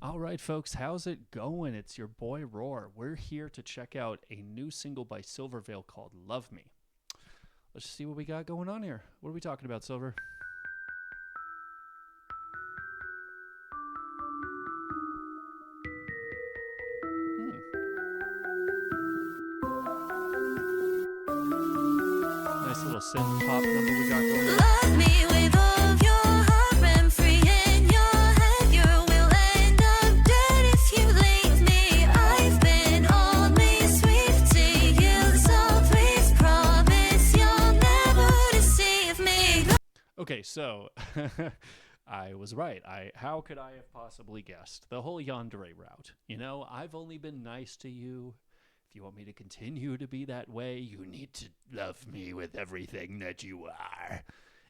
All right, folks, how's it going? It's your boy Roar. We're here to check out a new single by Silvervale called Love Me. Let's see what we got going on here. What are we talking about, Silver? Nice little synth pop number we got going on. Love me with all of your heart, rent free in your head. You will end up dead if you leave me. I've been only sweet to you, so please promise you'll never deceive me. Okay, so I was right. How could I have possibly guessed the whole yandere route? You know, I've only been nice to you. If you want me to continue to be that way, you need to love me with everything that you are.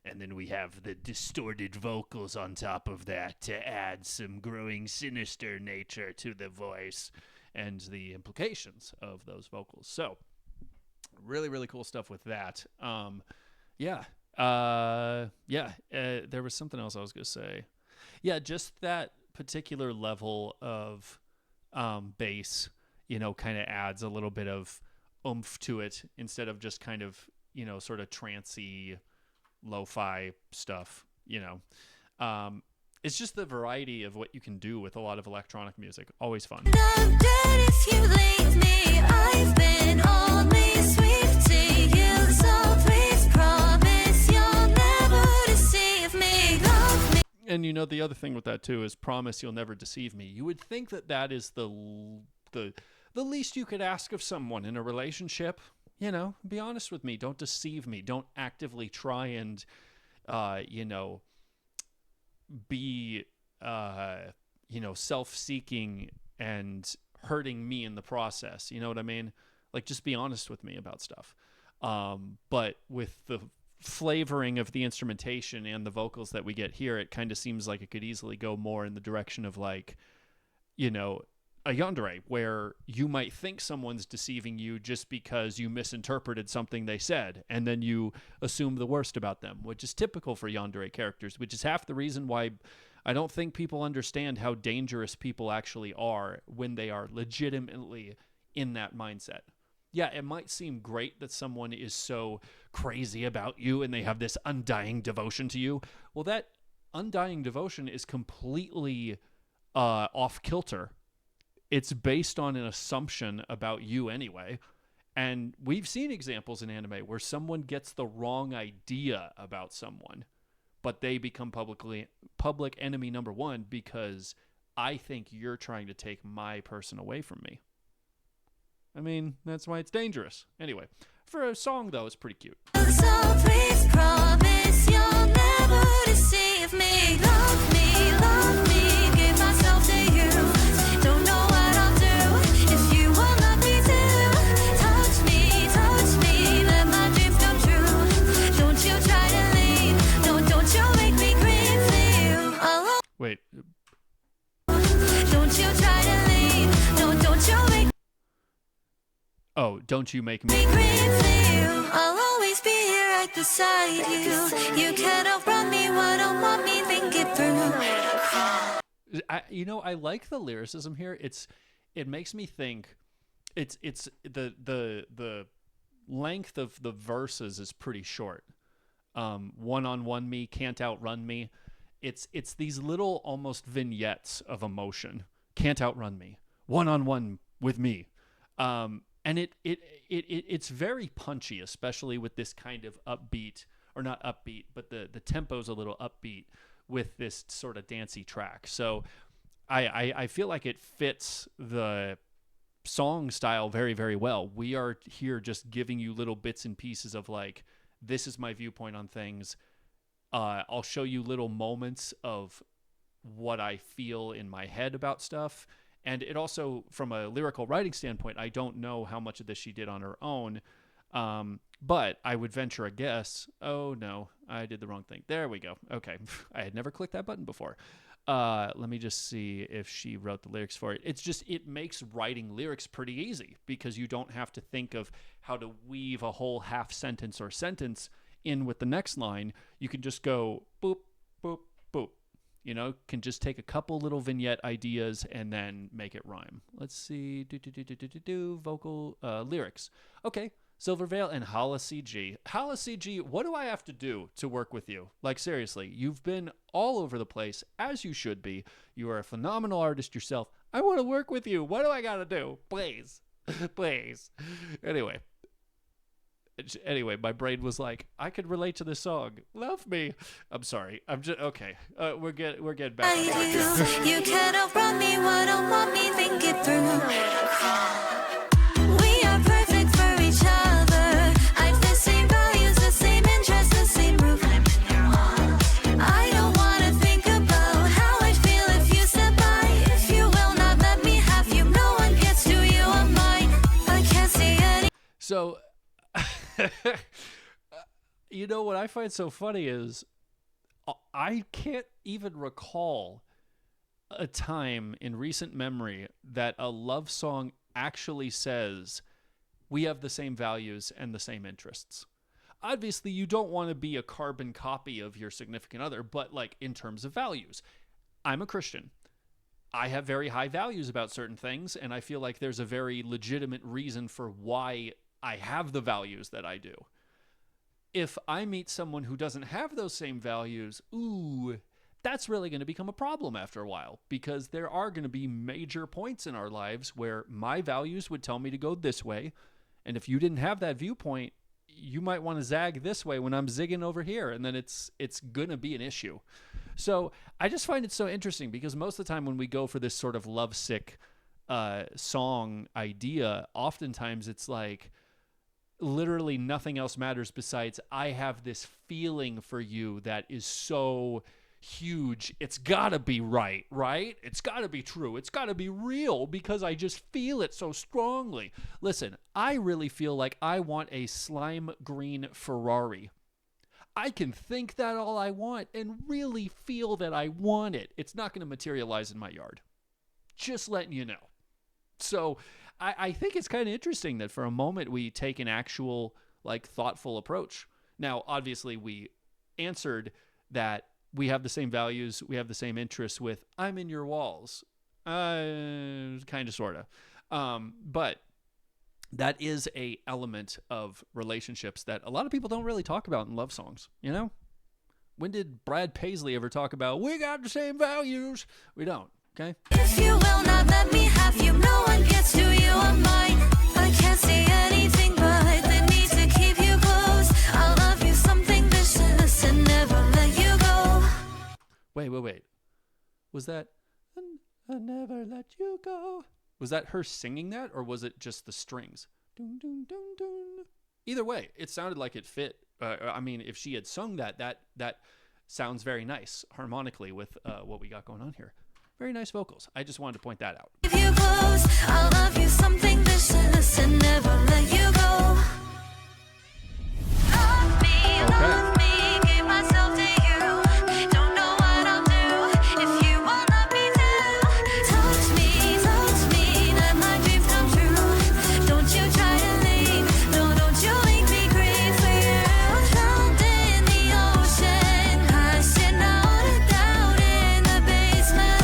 And then we have the distorted vocals on top of that to add some growing sinister nature to the voice and the implications of those vocals. So, really, really cool stuff with that. There was something else I was going to say. Yeah, just that particular level of bass, you know, kind of adds a little bit of oomph to it instead of just kind of, you know, sort of trancey, lo-fi stuff, you know. It's just the variety of what you can do with a lot of electronic music. Always fun. I'm dead if you leave me. I've been only sweet to you, so please promise you'll never deceive me. Love me. And you know, the other thing with that too is promise you'll never deceive me. You would think that that is the least you could ask of someone in a relationship. You know, be honest with me. Don't deceive me. Don't actively try and, be, self-seeking and hurting me in the process. You know what I mean? Like, just be honest with me about stuff. But with the flavoring of the instrumentation and the vocals that we get here, it kind of seems like it could easily go more in the direction of, like, you know, a yandere, where you might think someone's deceiving you just because you misinterpreted something they said, and then you assume the worst about them, which is typical for yandere characters, which is half the reason why I don't think people understand how dangerous people actually are when they are legitimately in that mindset. Yeah, it might seem great that someone is so crazy about you and they have this undying devotion to you. Well, that undying devotion is completely off kilter. It's based on an assumption about you anyway. And we've seen examples in anime where someone gets the wrong idea about someone, but they become public enemy number one because I think you're trying to take my person away from me. I mean, that's why it's dangerous. Anyway, for a song, though, it's pretty cute. So please promise you'll never deceive me. Love me, give myself to you. Don't know what I'll do if you won't love me too. Touch me, let my dreams come true. Don't you try to leave, no, don't you make me grieve for you. Wait. Don't you try to leave, no, don't you make Oh, don't you make me. me grieve for you. I'll always be here right beside you. You can't outrun me, what don't want me, think it through. I like the lyricism here. It makes me think. It's the length of the verses is pretty short. One-on-one me can't outrun me. It's these little almost vignettes of emotion. Can't outrun me. One-on-one with me. And it's very punchy, especially with this kind of upbeat, or not upbeat, but the tempo's a little upbeat with this sort of dancey track. So I feel like it fits the song style very, very well. We are here just giving you little bits and pieces of, like, this is my viewpoint on things. I'll show you little moments of what I feel in my head about stuff. And it also, from a lyrical writing standpoint, I don't know how much of this she did on her own, but I would venture a guess. Oh, no, I did the wrong thing. There we go. Okay, I had never clicked that button before. Let me just see if she wrote the lyrics for it. It makes writing lyrics pretty easy because you don't have to think of how to weave a whole half sentence or sentence in with the next line. You can just go boop, boop, boop. You know, can just take a couple little vignette ideas and then make it rhyme. Let's see. Vocal lyrics. Okay. Silvervale and Hala CG. Hala CG, what do I have to do to work with you? Like, seriously, you've been all over the place, as you should be. You are a phenomenal artist yourself. I want to work with you. What do I got to do? Please. Please. Anyway, my brain was like, I could relate to this song. Love me. I'm sorry. I'm just okay. We're getting back on track. You can't outrun me, why don't want me, think it through. We are perfect for each other. I've the same values, the same interests, the same roof. I don't wanna think about how I'd feel if you said bye. If you will not let me have you, no one gets to you, I'm mine. I can't see any. So, you know what I find so funny is I can't even recall a time in recent memory that a love song actually says we have the same values and the same interests. Obviously, you don't want to be a carbon copy of your significant other, but like in terms of values, I'm a Christian. I have very high values about certain things, and I feel like there's a very legitimate reason for why I have the values that I do. If I meet someone who doesn't have those same values, that's really going to become a problem after a while, because there are going to be major points in our lives where my values would tell me to go this way, and if you didn't have that viewpoint, you might want to zag this way when I'm zigging over here, and then it's going to be an issue. So I just find it so interesting, because most of the time when we go for this sort of lovesick song idea, oftentimes it's like, literally nothing else matters besides I have this feeling for you that is so huge. It's gotta be right? It's gotta be true. It's gotta be real because I just feel it so strongly. Listen, I really feel like I want a slime green Ferrari. I can think that all I want and really feel that I want it. It's not going to materialize in my yard. Just letting you know. So I think it's kind of interesting that for a moment we take an actual, like, thoughtful approach. Now, obviously, we answered that we have the same values, we have the same interests with I'm in your walls. Kind of, sort of. But that is a element of relationships that a lot of people don't really talk about in love songs, you know? When did Brad Paisley ever talk about, we got the same values? We don't. Okay. If you will not let me have you, no one gets to you, I'm mine. I can't see anything but the need to keep you close. I'll love you something vicious and never let you go. Wait. Was that I never let you go? Was that her singing that, or was it just the strings? Dun, dun, dun, dun. Either way, it sounded like it fit. I mean, if she had sung that sounds very nice harmonically with what we got going on here. Very nice vocals. I just wanted to point that out. If you close, I'll love you something vicious and never let you go. Love me, give myself to you. Don't know what I'll do if you won't let me do. Touch me, let my dreams come true. Don't you try to leave, no, don't you make me grieve for you. Drowned in the ocean, crashing out of doubt in the basement.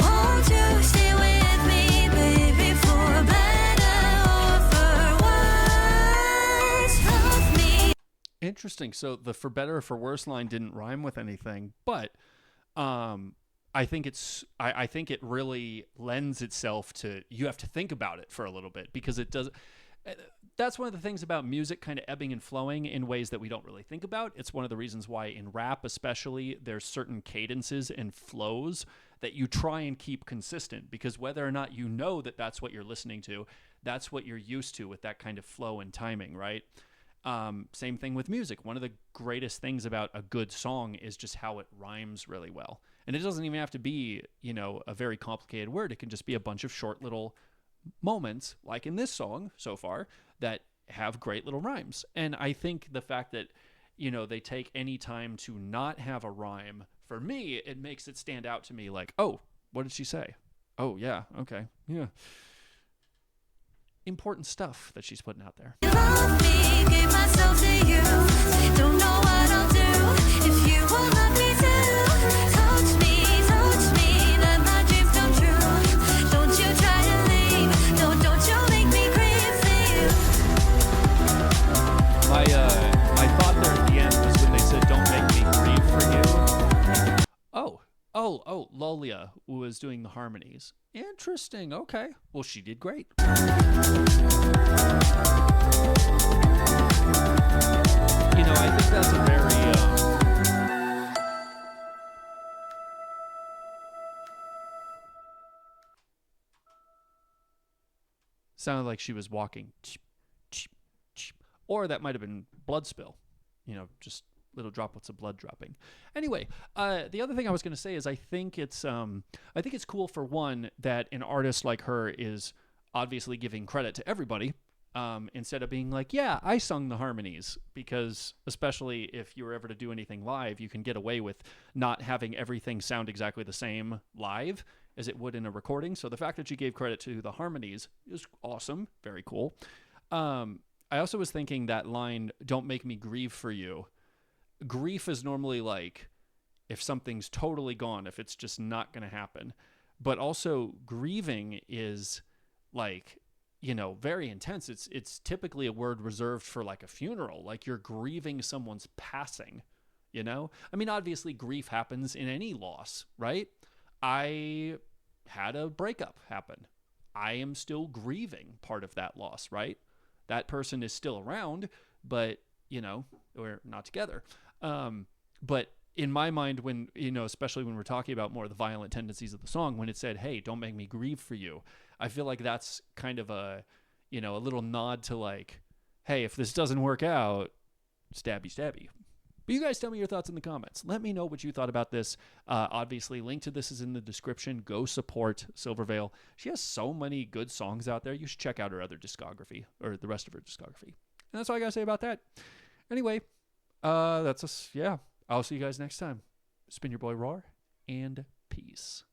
Won't you stay with me, baby, for better or for worse? Love me. Interesting. So the for better or for worse line didn't rhyme with anything, but I think I think it really lends itself to, you have to think about it for a little bit, because it does. That's one of the things about music kind of ebbing and flowing in ways that we don't really think about. It's one of the reasons why in rap especially there's certain cadences and flows that you try and keep consistent, because whether or not you know that that's what you're listening to, that's what you're used to with that kind of flow and timing, right? Same thing with music. One of the greatest things about a good song is just how it rhymes really well. And it doesn't even have to be, you know, a very complicated word. It can just be a bunch of short little moments, like in this song so far, that have great little rhymes. And I think the fact that, you know, they take any time to not have a rhyme, for me, it makes it stand out to me like, oh, what did she say? Oh, yeah, okay, yeah. Important stuff that she's putting out there. Love me, give myself to you. Don't know what I'll do if you won't let me do. Lolia was doing the harmonies. Interesting. Okay. Well, she did great. I think that's a very sounded like she was walking, or that might have been blood spill. Just little droplets of blood dropping. Anyway, the other thing I was going to say is I think it's cool, for one, that an artist like her is obviously giving credit to everybody, instead of being like, yeah, I sung the harmonies, because especially if you were ever to do anything live, you can get away with not having everything sound exactly the same live as it would in a recording. So the fact that she gave credit to the harmonies is awesome. Very cool. I also was thinking that line, "Don't make me grieve for you." Grief is normally like if something's totally gone, if it's just not going to happen. But also grieving is like, very intense. It's typically a word reserved for like a funeral, like you're grieving someone's passing, I mean, obviously grief happens in any loss, right? I had a breakup happen. I am still grieving part of that loss, right? That person is still around, but, we're not together. But in my mind, when, especially when we're talking about more of the violent tendencies of the song, when it said, hey, don't make me grieve for you, I feel like that's kind of a little nod to like, hey, if this doesn't work out, stabby, stabby. But you guys tell me your thoughts in the comments. Let me know what you thought about this. Obviously, link to this is in the description. Go support Silvervale. She has so many good songs out there. You should check out her other discography, or the rest of her discography. And that's all I got to say about that. Anyway, that's us. Yeah. I'll see you guys next time. It's been your boy Roar, and peace.